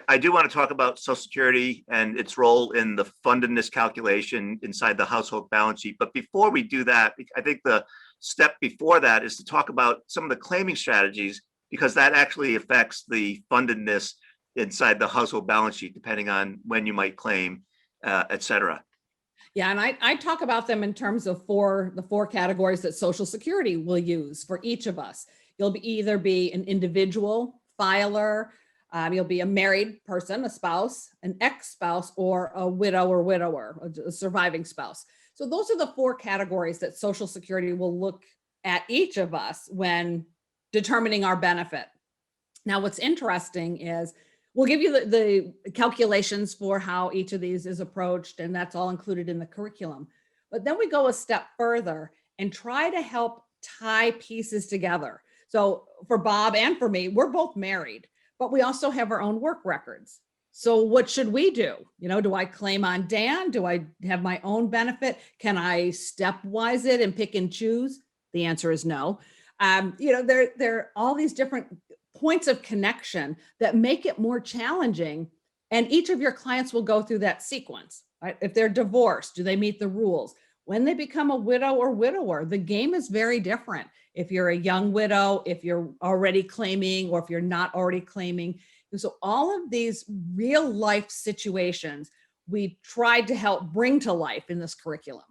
I do want to talk about Social Security and its role in the fundedness calculation inside the household balance sheet. But before we do that, I think the step before that is to talk about some of the claiming strategies, because that actually affects the fundedness inside the household balance sheet, depending on when you might claim, et cetera. Yeah, and I talk about them in terms of the four categories that Social Security will use for each of us. You'll either be an individual filer, you'll be a married person, a spouse, an ex-spouse, or a widow or widower, a surviving spouse. So those are the four categories that Social Security will look at each of us when determining our benefit. Now, what's interesting is we'll give you the calculations for how each of these is approached, and that's all included in the curriculum. But then we go a step further and try to help tie pieces together. So for Bob and for me, we're both married, but we also have our own work records. So what should we do? Do I claim on Dan? Do I have my own benefit? Can I stepwise it and pick and choose? The answer is no. There are all these different points of connection that make it more challenging. And each of your clients will go through that sequence, right? If they're divorced, do they meet the rules? When they become a widow or widower, the game is very different. If you're a young widow, if you're already claiming, or if you're not already claiming. And so all of these real life situations, we tried to help bring to life in this curriculum.